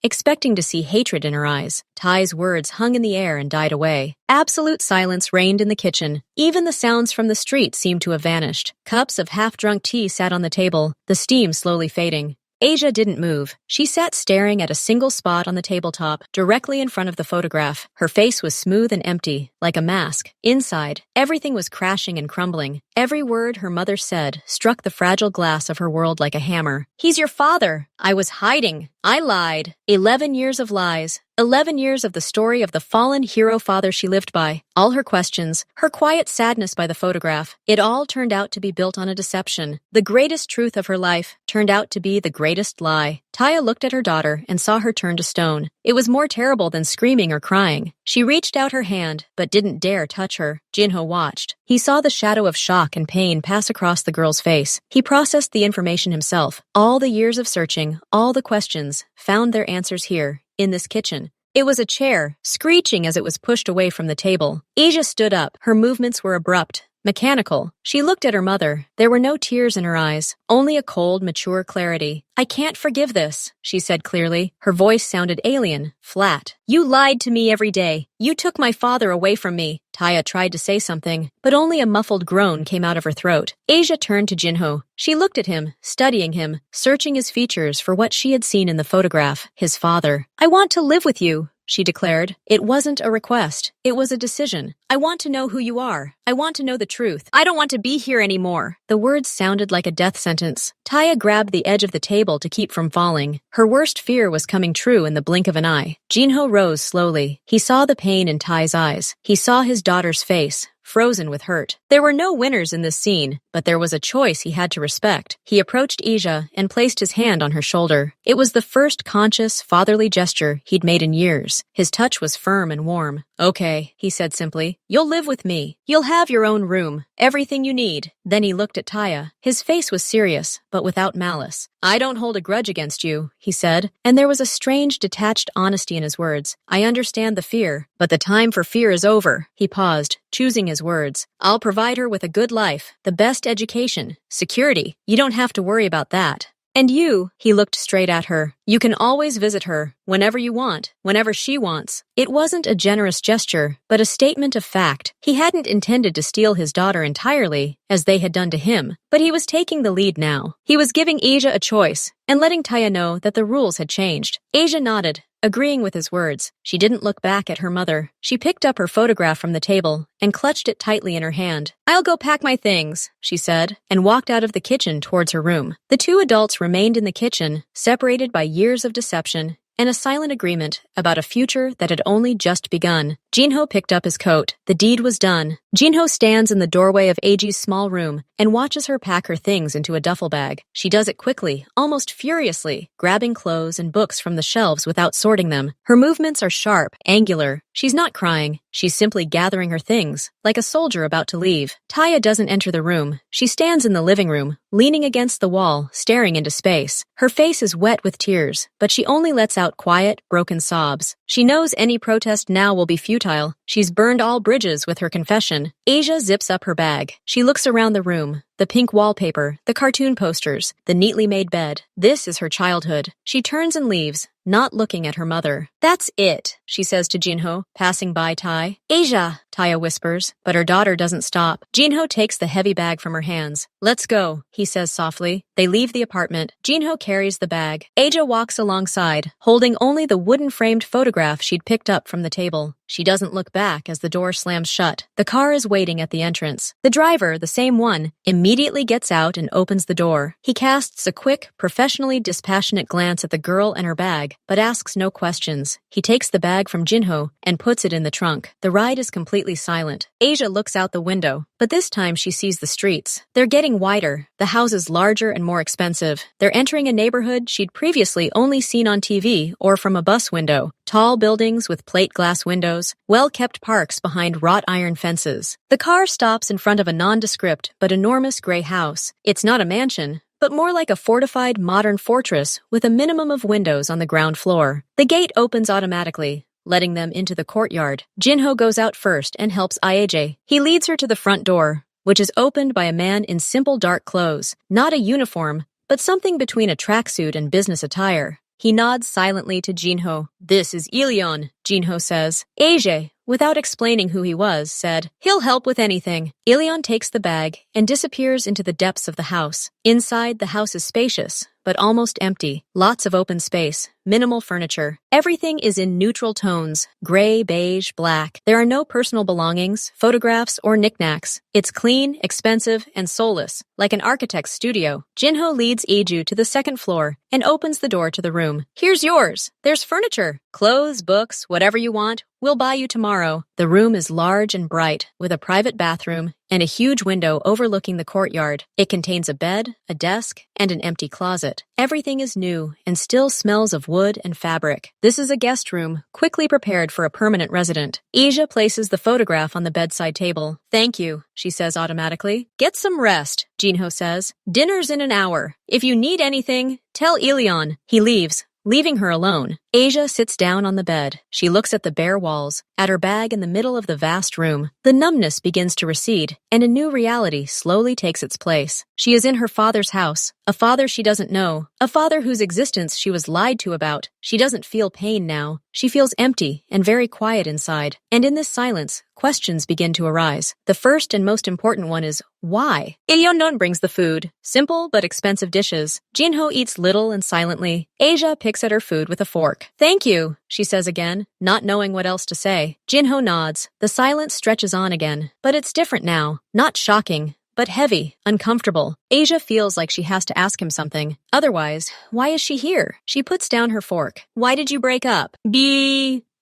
expecting to see hatred in her eyes. Ty's words hung in the air and died away. Absolute silence reigned in the kitchen. Even the sounds from the street seemed to have vanished. Cups of half-drunk tea sat on the table, the steam slowly fading. Asia didn't move. She sat staring at a single spot on the tabletop, directly in front of the photograph. Her face was smooth and empty, like a mask. Inside, everything was crashing and crumbling. Every word her mother said struck the fragile glass of her world like a hammer. "He's your father. I was hiding. I lied. 11 years of lies. 11 years of the story of the fallen hero father she lived by. All her questions, her quiet sadness by the photograph, it all turned out to be built on a deception. The greatest truth of her life turned out to be the greatest lie." Taya looked at her daughter and saw her turn to stone. It was more terrible than screaming or crying. She reached out her hand, but didn't dare touch her. Jinho watched. He saw the shadow of shock and pain pass across the girl's face. He processed the information himself. All the years of searching, all the questions, found their answers here, in this kitchen. It was a chair, screeching as it was pushed away from the table. Asia stood up. Her movements were abrupt, mechanical. She looked at her mother. There were no tears in her eyes, only a cold, mature clarity. "I can't forgive this," she said clearly. Her voice sounded alien, flat. "You lied to me every day. You took my father away from me." Taya tried to say something, but only a muffled groan came out of her throat. Asia turned to Jinho. She looked at him, studying him, searching his features for what she had seen in the photograph, his father. "I want to live with you," she declared. It wasn't a request. It was a decision. "I want to know who you are. I want to know the truth. I don't want to be here anymore." The words sounded like a death sentence. Taya grabbed the edge of the table to keep from falling. Her worst fear was coming true in the blink of an eye. Jinho rose slowly. He saw the pain in Tai's eyes. He saw his daughter's face, frozen with hurt. There were no winners in this scene, but there was a choice he had to respect. He approached Asia and placed his hand on her shoulder. It was the first conscious, fatherly gesture he'd made in years. His touch was firm and warm. "Okay," he said simply. "You'll live with me. You'll have your own room. Everything you need." Then he looked at Taya. His face was serious, but without malice. "I don't hold a grudge against you," he said, and there was a strange, detached honesty in his words. "I understand the fear, but the time for fear is over." He paused, choosing his words. "I'll provide her with a good life, the best education, security. You don't have to worry about that. And you," he looked straight at her, "you can always visit her, whenever you want, whenever she wants." It wasn't a generous gesture, but a statement of fact. He hadn't intended to steal his daughter entirely, as they had done to him, but he was taking the lead now. He was giving Asia a choice, and letting Taya know that the rules had changed. Asia nodded, agreeing with his words. She didn't look back at her mother. She picked up her photograph from the table and clutched it tightly in her hand. "I'll go pack my things," she said, and walked out of the kitchen towards her room. The two adults remained in the kitchen, separated by years of deception and a silent agreement about a future that had only just begun. Jinho picked up his coat. The deed was done. Jinho stands in the doorway of Eiji's small room and watches her pack her things into a duffel bag. She does it quickly, almost furiously, grabbing clothes and books from the shelves without sorting them. Her movements are sharp, angular. She's not crying. She's simply gathering her things, like a soldier about to leave. Taya doesn't enter the room. She stands in the living room, leaning against the wall, staring into space. Her face is wet with tears, but she only lets out quiet, broken sobs. She knows any protest now will be futile. She's burned all bridges with her confession. Asia zips up her bag. She looks around the room. The pink wallpaper, the cartoon posters, the neatly made bed. This is her childhood. She turns and leaves, not looking at her mother. "That's it," she says to Jinho, passing by Tai. "Asia," Taya whispers, but her daughter doesn't stop. Jinho takes the heavy bag from her hands. "Let's go," he says softly. They leave the apartment. Jinho carries the bag. Asia walks alongside, holding only the wooden-framed photograph she'd picked up from the table. She doesn't look back as the door slams shut. The car is waiting at the entrance. The driver, the same one, immediately gets out and opens the door. He casts a quick, professionally dispassionate glance at the girl and her bag, but asks no questions. He takes the bag from Jinho and puts it in the trunk. The ride is completely silent. Asia looks out the window, but this time she sees the streets. They're getting wider, the houses larger and more expensive. They're entering a neighborhood she'd previously only seen on TV or from a bus window. Tall buildings with plate glass windows, well-kept parks behind wrought iron fences. The car stops in front of a nondescript but enormous gray house. It's not a mansion, but more like a fortified modern fortress with a minimum of windows on the ground floor. The gate opens automatically, letting them into the courtyard. Jinho goes out first and helps Aeje. He leads her to the front door, which is opened by a man in simple dark clothes, not a uniform, but something between a tracksuit and business attire. He nods silently to Jinho. "This is Ilion," Jinho says. Aeje, without explaining who he was, said, "He'll help with anything." Ilion takes the bag and disappears into the depths of the house. Inside, the house is spacious, but almost empty. Lots of open space, minimal furniture. Everything is in neutral tones, gray, beige, black. There are no personal belongings, photographs, or knickknacks. It's clean, expensive, and soulless, like an architect's studio. Jinho leads Iju to the second floor and opens the door to the room. "Here's yours. There's furniture. Clothes, books, whatever you want. We'll buy you tomorrow." The room is large and bright, with a private bathroom and a huge window overlooking the courtyard. It contains a bed, a desk, and an empty closet. Everything is new and still smells of wood and fabric. This is a guest room, quickly prepared for a permanent resident. Asia places the photograph on the bedside table. "Thank you," she says automatically. "Get some rest," Jinho says. "Dinner's in an hour. If you need anything, tell Ilion." He leaves, leaving her alone. Asia sits down on the bed. She looks at the bare walls, at her bag in the middle of the vast room. The numbness begins to recede, and a new reality slowly takes its place. She is in her father's house, a father she doesn't know, a father whose existence she was lied to about. She doesn't feel pain now. She feels empty and very quiet inside. And in this silence, questions begin to arise. The first and most important one is, why? Ilion brings the food. Simple but expensive dishes. Jinho eats little and silently. Asia picks at her food with a fork. "Thank you," she says again, not knowing what else to say. Jinho nods. The silence stretches on again. But it's different now. Not shocking, but heavy, uncomfortable. Asia feels like she has to ask him something. Otherwise, why is she here? She puts down her fork. "Why did you break up?"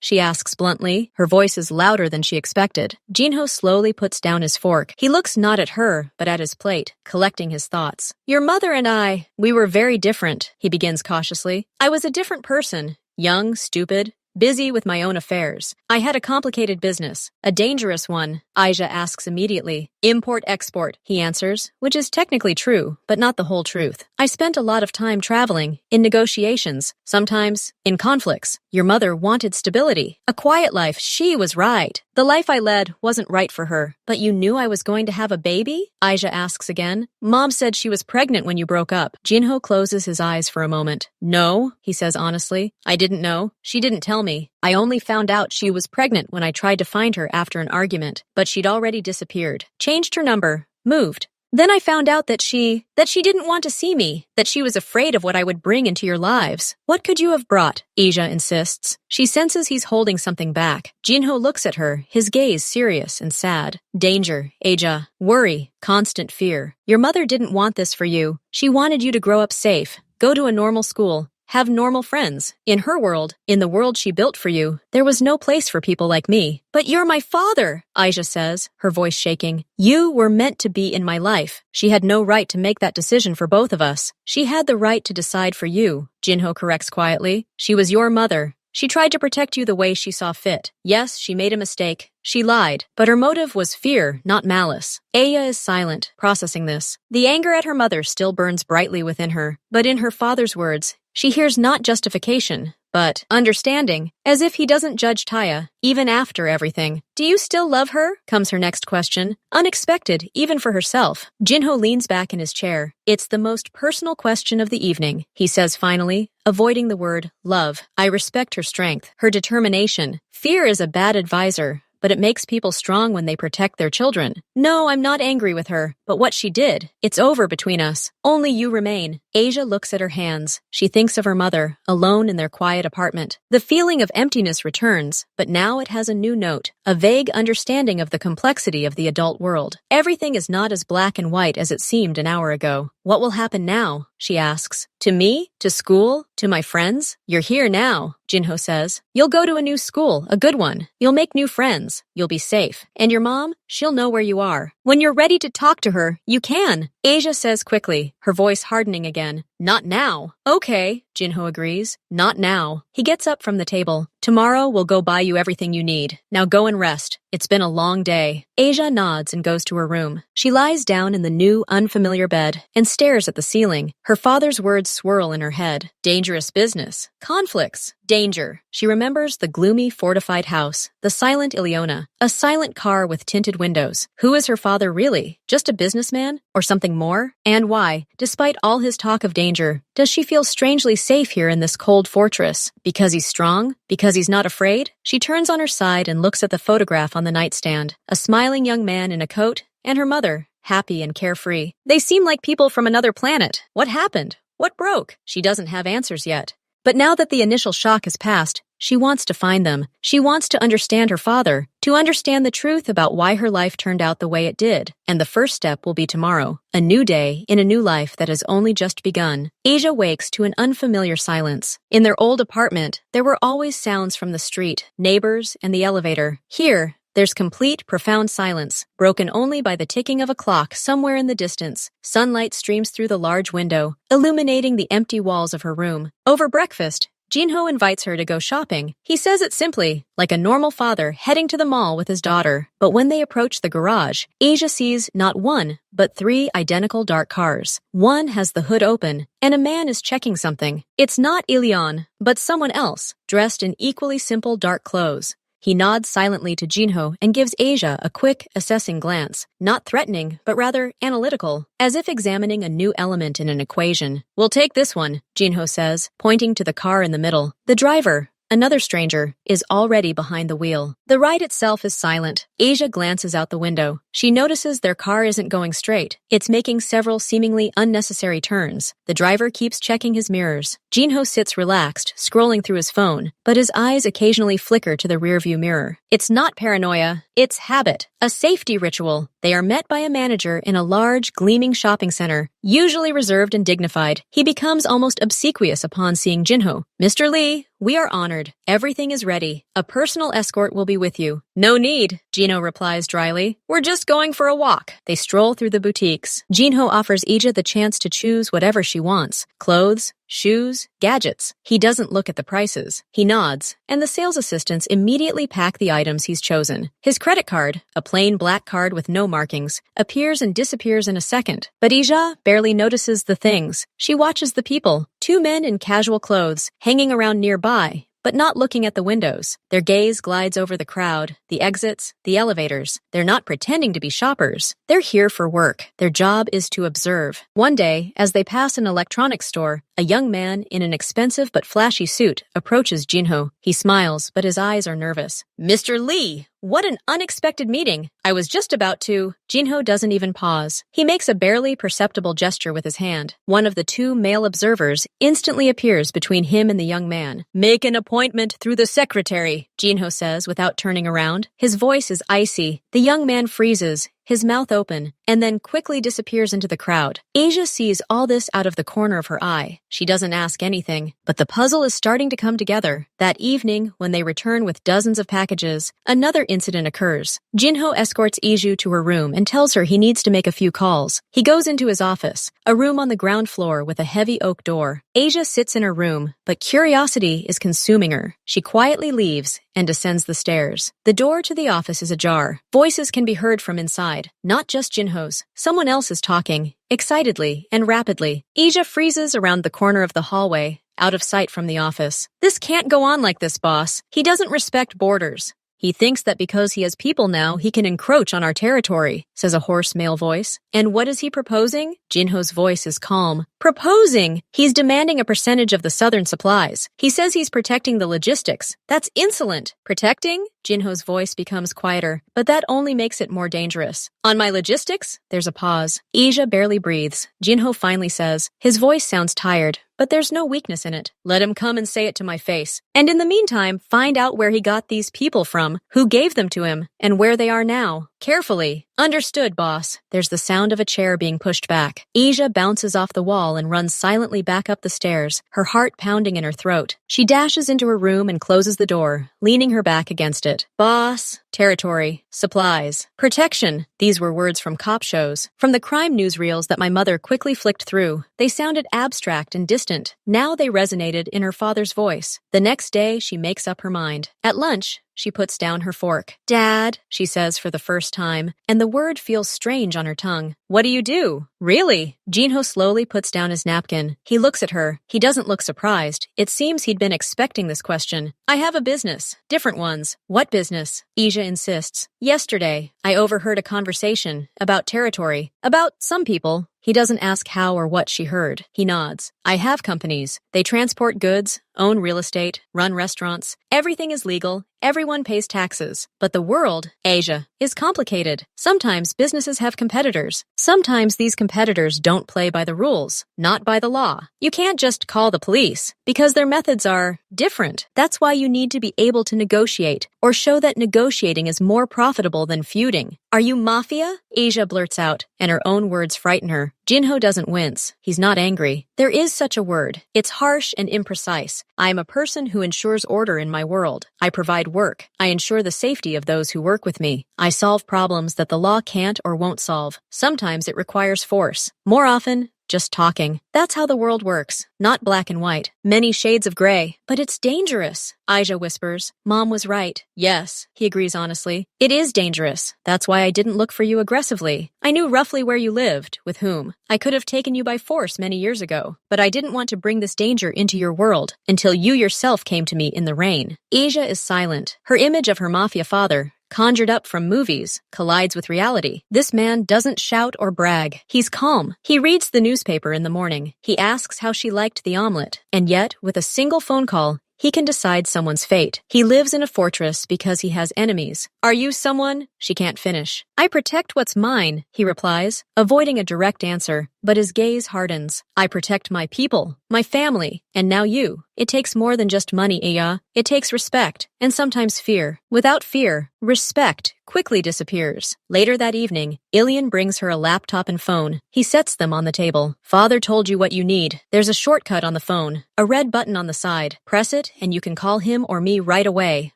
She asks bluntly. Her voice is louder than she expected. Jinho slowly puts down his fork. He looks not at her, but at his plate, collecting his thoughts. "Your mother and we were very different," he begins cautiously. "I was a different person. Young, stupid, busy with my own affairs. I had a complicated business, a dangerous one," Aisha asks immediately. "Import-export," he answers, which is technically true, but not the whole truth. "I spent a lot of time traveling, in negotiations, sometimes in conflicts. Your mother wanted stability, a quiet life. She was right. The life I led wasn't right for her. But you knew I was going to have a baby?" Aisha asks again. "Mom said she was pregnant when you broke up." Jinho closes his eyes for a moment. "No," he says honestly. "I didn't know. She didn't tell me. I only found out she was pregnant when I tried to find her after an argument, but she'd already disappeared. Changed her number. Moved. Then I found out that she didn't want to see me, that she was afraid of what I would bring into your lives." "What could you have brought?" Asia insists. She senses he's holding something back. Jinho looks at her, his gaze serious and sad. "Danger, Asia. Worry. Constant fear. Your mother didn't want this for you. She wanted you to grow up safe, go to a normal school, have normal friends. In her world, in the world she built for you, there was no place for people like me." "But you're my father," Aisha says, her voice shaking. "You were meant to be in my life. She had no right to make that decision for both of us. She had the right to decide for you," Jinho corrects quietly. "She was your mother. She tried to protect you the way she saw fit. Yes, she made a mistake. She lied, but her motive was fear, not malice. Aya is silent, processing this. The anger at her mother still burns brightly within her, but in her father's words, she hears not justification, but understanding, as if he doesn't judge Taya, even after everything. Do you still love her? Comes her next question. Unexpected, even for herself. Jinho leans back in his chair. It's the most personal question of the evening, he says finally, avoiding the word love. I respect her strength, her determination. Fear is a bad advisor, but it makes people strong when they protect their children. No, I'm not angry with her, but what she did, it's over between us. Only you remain. Asia looks at her hands. She thinks of her mother, alone in their quiet apartment. The feeling of emptiness returns, but now it has a new note, a vague understanding of the complexity of the adult world. Everything is not as black and white as it seemed an hour ago. What will happen now? She asks. To me? To school? To my friends? You're here now, Jinho says. You'll go to a new school, a good one. You'll make new friends. You'll be safe. And your mom? She'll know where you are. When you're ready to talk to her, you can. Asia says quickly, her voice hardening again. Not now. Okay, Jinho agrees. Not now. He gets up from the table. Tomorrow we'll go buy you everything you need. Now go and rest. It's been a long day. Asia nods and goes to her room. She lies down in the new, unfamiliar bed and stares at the ceiling. Her father's words swirl in her head. Dangerous business. Conflicts. Danger. She remembers the gloomy, fortified house, the silent Ileana, a silent car with tinted windows. Who is her father really? Just a businessman? Or something more? And why, despite all his talk of danger, does she feel strangely safe here in this cold fortress? Because he's strong? Because he's not afraid? She turns on her side and looks at the photograph on the nightstand. A smiling young man in a coat, and her mother, happy and carefree. They seem like people from another planet. What happened? What broke? She doesn't have answers yet. But now that the initial shock has passed, she wants to find them. She wants to understand her father, to understand the truth about why her life turned out the way it did. And the first step will be tomorrow, a new day in a new life that has only just begun. Asia wakes to an unfamiliar silence. In their old apartment, there were always sounds from the street, neighbors, and the elevator. Here, there's complete, profound silence, broken only by the ticking of a clock somewhere in the distance. Sunlight streams through the large window, illuminating the empty walls of her room. Over breakfast, Jinho invites her to go shopping. He says it simply, like a normal father heading to the mall with his daughter. But when they approach the garage, Asia sees not one, but 3 identical dark cars. One has the hood open, and a man is checking something. It's not Ilion, but someone else, dressed in equally simple dark clothes. He nods silently to Jinho and gives Asia a quick, assessing glance, not threatening, but rather analytical, as if examining a new element in an equation. We'll take this one, Jinho says, pointing to the car in the middle. The driver, another stranger, is already behind the wheel. The ride itself is silent. Asia glances out the window. She notices their car isn't going straight. It's making several seemingly unnecessary turns. The driver keeps checking his mirrors. Jinho sits relaxed, scrolling through his phone, but his eyes occasionally flicker to the rearview mirror. It's not paranoia, it's habit, a safety ritual. They are met by a manager in a large, gleaming shopping center, usually reserved and dignified. He becomes almost obsequious upon seeing Jinho. Mr. Lee, we are honored. Everything is ready. A personal escort will be with you. No need, Jinho replies dryly. We're just going for a walk. They stroll through the boutiques. Jinho offers Asia the chance to choose whatever she wants. Clothes, shoes, gadgets. He doesn't look at the prices. He nods, and the sales assistants immediately pack the items he's chosen. His credit card, a plain black card with no markings, appears and disappears in a second. But Asia barely notices the things. She watches the people, 2 men in casual clothes, hanging around nearby, but not looking at the windows. Their gaze glides over the crowd, the exits, the elevators. They're not pretending to be shoppers. They're here for work. Their job is to observe. One day, as they pass an electronics store, a young man in an expensive but flashy suit approaches Jinho. He smiles, but his eyes are nervous. Mr. Lee! What an unexpected meeting. I was just about to... Jinho doesn't even pause. He makes a barely perceptible gesture with his hand. One of the 2 male observers instantly appears between him and the young man. Make an appointment through the secretary, Jinho says without turning around. His voice is icy. The young man freezes. his mouth open, and then quickly disappears into the crowd. Asia sees all this out of the corner of her eye. She doesn't ask anything, but the puzzle is starting to come together. That evening, when they return with dozens of packages, another incident occurs. Jinho escorts Iju to her room and tells her he needs to make a few calls. He goes into his office, a room on the ground floor with a heavy oak door. Asia sits in her room, but curiosity is consuming her. She quietly leaves and descends the stairs. The door to the office is ajar. Voices can be heard from inside, not just Jinho's. Someone else is talking, excitedly and rapidly. Asia freezes around the corner of the hallway, out of sight from the office. This can't go on like this, boss. He doesn't respect borders. He thinks that because he has people now, he can encroach on our territory, says a hoarse male voice. And what is he proposing? Jinho's voice is calm. Proposing? He's demanding a percentage of the southern supplies. He says he's protecting the logistics. That's insolent. Protecting? Jinho's voice becomes quieter, but that only makes it more dangerous. On my logistics? There's a pause. Asia barely breathes. Jinho finally says. His voice sounds tired, but there's no weakness in it. Let him come and say it to my face. And in the meantime, find out where he got these people from, who gave them to him, and where they are now. Carefully. Understood, boss. There's the sound of a chair being pushed back. Asia bounces off the wall and runs silently back up the stairs, her heart pounding in her throat. She dashes into her room and closes the door, leaning her back against it. Boss, territory, supplies, protection. These were words from cop shows, from the crime newsreels that my mother quickly flicked through. They sounded abstract and distant. Now they resonated in her father's voice. The next day, she makes up her mind. At lunch, she puts down her fork. Dad, she says for the first time, and the word feels strange on her tongue. What do you do? Really? Jinho slowly puts down his napkin. He looks at her. He doesn't look surprised. It seems he'd been expecting this question. I have a business. Different ones. What business? Asia insists. Yesterday, I overheard a conversation about territory. About some people. He doesn't ask how or what she heard. He nods. I have companies. They transport goods, own real estate, run restaurants. Everything is legal. Everyone pays taxes. But the world, Asia, is complicated. Sometimes businesses have competitors. Sometimes these competitors don't play by the rules, not by the law. You can't just call the police, because their methods are different. That's why you need to be able to negotiate, or show that negotiating is more profitable than feuding. Are you Mafia? Asia blurts out, and her own words frighten her. Jinho doesn't wince. He's not angry. There is such a word. It's harsh and imprecise. I am a person who ensures order in my world. I provide work. I ensure the safety of those who work with me. I solve problems that the law can't or won't solve. Sometimes it requires force. More often, just talking. That's how the world works. Not black and white. Many shades of gray. But it's dangerous. Asia whispers. Mom was right. Yes, he agrees honestly. It is dangerous. That's why I didn't look for you aggressively. I knew roughly where you lived, with whom. I could have taken you by force many years ago. But I didn't want to bring this danger into your world until you yourself came to me in the rain. Asia is silent. Her image of her mafia father, conjured up from movies, collides with reality. This man doesn't shout or brag. He's calm. He reads the newspaper in the morning. He asks how she liked the omelet. And yet, with a single phone call, he can decide someone's fate. He lives in a fortress because he has enemies. Are you someone? She can't finish. I protect what's mine, he replies, avoiding a direct answer, but his gaze hardens. I protect my people, my family, and now you. It takes more than just money, Iya. It takes respect, and sometimes fear. Without fear, respect quickly disappears. Later that evening, Ilian brings her a laptop and phone. He sets them on the table. Father told you what you need. There's a shortcut on the phone, a red button on the side. Press it, and you can call him or me right away.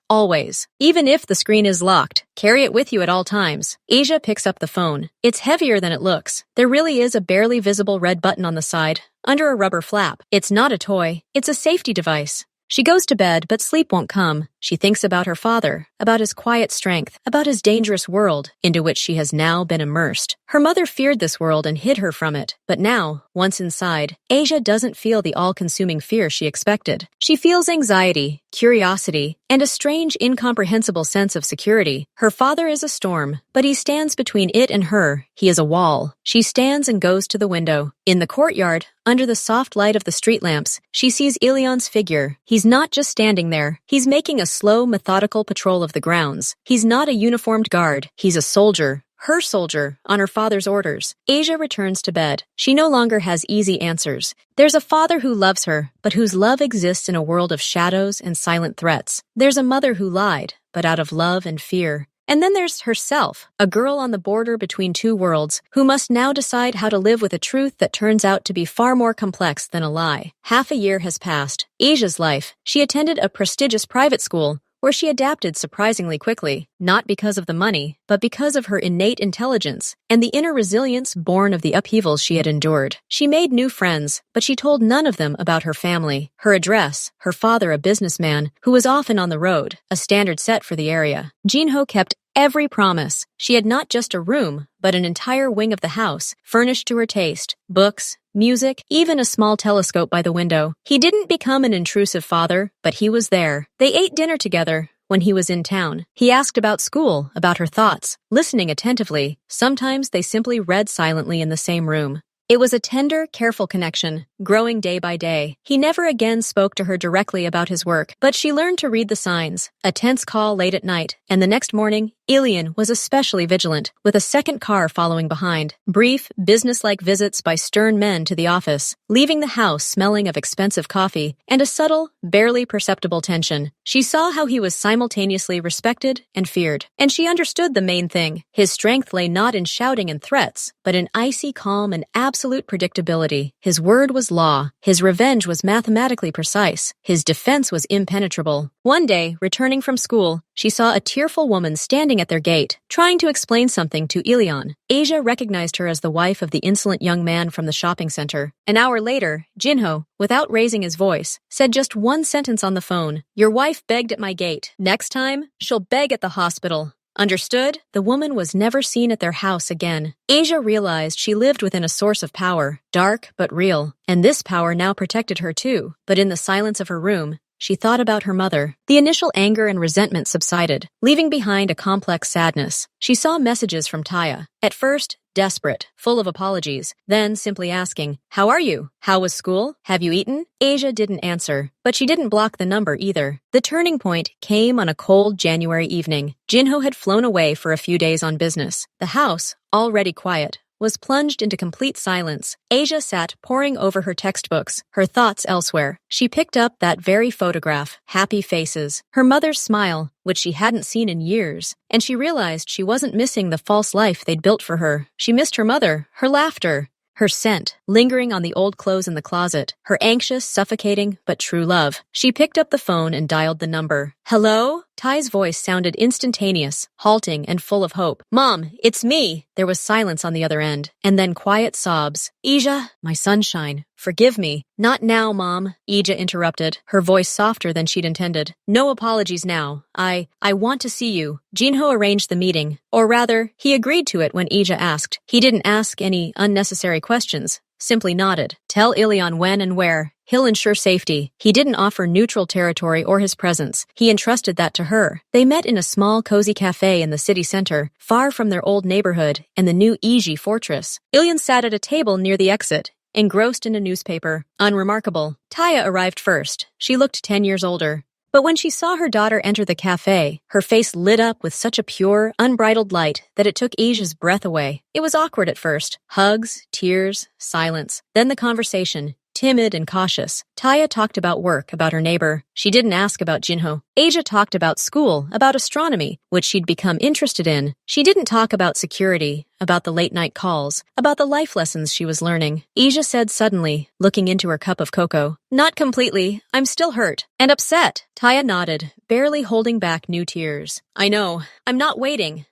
Always. Even if the screen is locked, carry it with you at all times. Asia picks up the phone. It's heavier than it looks. There really is a barely visible red button on the side, under a rubber flap. It's not a toy. It's a safety device. She goes to bed, but sleep won't come. She thinks about her father, about his quiet strength, about his dangerous world, into which she has now been immersed. Her mother feared this world and hid her from it. But now, once inside, Asia doesn't feel the all-consuming fear she expected. She feels anxiety, curiosity, and a strange, incomprehensible sense of security. Her father is a storm, but he stands between it and her. He is a wall. She stands and goes to the window. In the courtyard, under the soft light of the street lamps, she sees Ilian's figure. He's not just standing there. He's making a slow, methodical patrol of the grounds. He's not a uniformed guard. He's a soldier. Her soldier, on her father's orders. Asia returns to bed. She no longer has easy answers. There's a father who loves her, but whose love exists in a world of shadows and silent threats. There's a mother who lied, but out of love and fear. And then there's herself, a girl on the border between two worlds, who must now decide how to live with a truth that turns out to be far more complex than a lie. Half a year has passed. Asia's life. She attended a prestigious private school, where she adapted surprisingly quickly, not because of the money, but because of her innate intelligence and the inner resilience born of the upheavals she had endured. She made new friends, but she told none of them about her family, her address, her father a businessman who was often on the road, a standard set for the area. Jinho kept every promise. She had not just a room, but an entire wing of the house, furnished to her taste, books, music, even a small telescope by the window. He didn't become an intrusive father, but he was there. They ate dinner together when he was in town. He asked about school, about her thoughts, listening attentively. Sometimes they simply read silently in the same room. It was a tender, careful connection, growing day by day. He never again spoke to her directly about his work, but she learned to read the signs. A tense call late at night, and the next morning, Ilian was especially vigilant, with a second car following behind. Brief, business-like visits by stern men to the office, leaving the house smelling of expensive coffee, and a subtle, barely perceptible tension. She saw how he was simultaneously respected and feared, and she understood the main thing. His strength lay not in shouting and threats, but in icy calm and absolute predictability. His word was law. His revenge was mathematically precise. His defense was impenetrable. One day, returning from school, she saw a tearful woman standing at their gate, trying to explain something to Ilian. Asia recognized her as the wife of the insolent young man from the shopping center. An hour later, Jinho, without raising his voice, said just one sentence on the phone. "Your wife begged at my gate. Next time, she'll beg at the hospital." Understood? The woman was never seen at their house again. Asia realized she lived within a source of power, dark but real, and this power now protected her too. But in the silence of her room, she thought about her mother. The initial anger and resentment subsided, leaving behind a complex sadness. She saw messages from Taya. At first, desperate, full of apologies, then simply asking, "How are you? How was school? Have you eaten?" Asia didn't answer, but she didn't block the number either. The turning point came on a cold January evening. Jinho had flown away for a few days on business. The house, already quiet, was plunged into complete silence. Asia sat poring over her textbooks, her thoughts elsewhere. She picked up that very photograph, happy faces, her mother's smile, which she hadn't seen in years, and she realized she wasn't missing the false life they'd built for her. She missed her mother, her laughter, her scent, lingering on the old clothes in the closet, her anxious, suffocating, but true love. She picked up the phone and dialed the number. "Hello?" Ty's voice sounded instantaneous, halting, and full of hope. "Mom, it's me." There was silence on the other end, and then quiet sobs. "Asia, my sunshine, forgive me." "Not now, Mom," Asia interrupted, her voice softer than she'd intended. "No apologies now. I want to see you." Jinho arranged the meeting, or rather, he agreed to it when Asia asked. He didn't ask any unnecessary questions, simply nodded. "Tell Ilian when and where. He'll ensure safety." He didn't offer neutral territory or his presence. He entrusted that to her. They met in a small, cozy cafe in the city center, far from their old neighborhood and the new Iji fortress. Ilian sat at a table near the exit, engrossed in a newspaper. Unremarkable. Taya arrived first. She looked 10 years older. But when she saw her daughter enter the cafe, her face lit up with such a pure, unbridled light that it took Asia's breath away. It was awkward at first. Hugs, tears, silence. Then the conversation, timid and cautious. Taya talked about work, about her neighbor. She didn't ask about Jinho. Asia talked about school, about astronomy, which she'd become interested in. She didn't talk about security, about the late-night calls, about the life lessons she was learning. Asia said suddenly, looking into her cup of cocoa, "Not completely. I'm still hurt. And upset." Taya nodded, barely holding back new tears. "I know. I'm not waiting.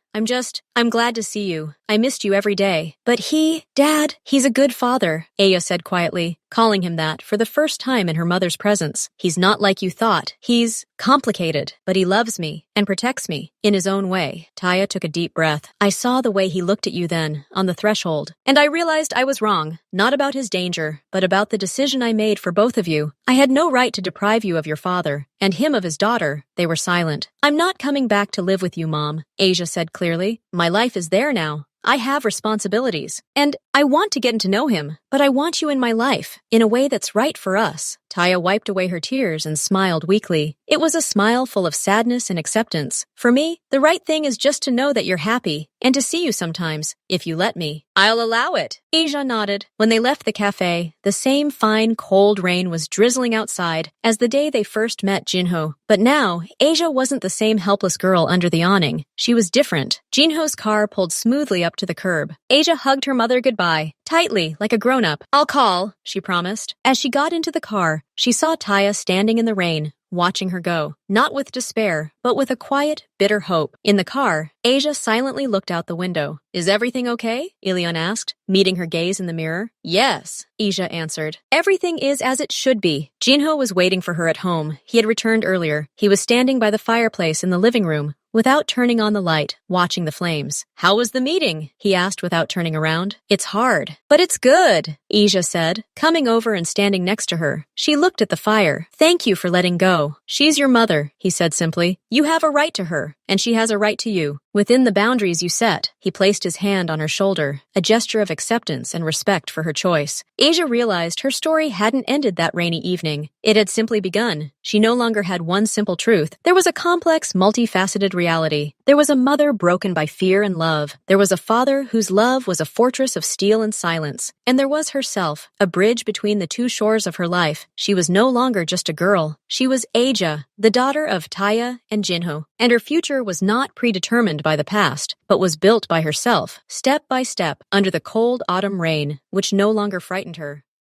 I'm glad to see you. I missed you every day." "But Dad, he's a good father," Aya said quietly, calling him that for the first time in her mother's presence. "He's not like you thought. He's complicated, but he loves me and protects me in his own way." Taya took a deep breath. "I saw the way he looked at you then, on the threshold, and I realized I was wrong, not about his danger, but about the decision I made for both of you. I had no right to deprive you of your father, and him of his daughter." They were silent. "I'm not coming back to live with you, Mom," Asia said clearly. "My life is there now. I have responsibilities, and I want to get to know him, but I want you in my life, in a way that's right for us." Taya wiped away her tears and smiled weakly. It was a smile full of sadness and acceptance. For me, the right thing is just to know that you're happy, and to see you sometimes, if you let me. I'll allow it. Asia nodded. When they left the cafe, the same fine, cold rain was drizzling outside as the day they first met Jinho. But now, Asia wasn't the same helpless girl under the awning. She was different. Jinho's car pulled smoothly up to the curb. Asia hugged her mother goodbye, tightly, like a grown-up. I'll call, she promised. As she got into the car, she saw Taya standing in the rain, watching her go, not with despair, but with a quiet, bitter hope. In the car, Asia silently looked out the window. Is everything okay? Ilion asked, meeting her gaze in the mirror. Yes, Asia answered. Everything is as it should be. Jinho was waiting for her at home. He had returned earlier. He was standing by the fireplace in the living room, without turning on the light, watching the flames. How was the meeting? He asked without turning around. It's hard, but it's good, Asia said, coming over and standing next to her. She looked at the fire. Thank you for letting go. She's your mother, he said simply. You have a right to her, and she has a right to you. Within the boundaries you set. He placed his hand on her shoulder, a gesture of acceptance and respect for her choice. Asia realized her story hadn't ended that rainy evening. It had simply begun. She no longer had one simple truth. There was a complex, multifaceted reality. There was a mother broken by fear and love. There was a father whose love was a fortress of steel and silence. And there was herself, a bridge between the two shores of her life. She was no longer just a girl. She was Asia, the daughter of Taya and Jinho. And her future was not predetermined by the past, but was built by herself, step by step, under the cold autumn rain, which no longer frightened her.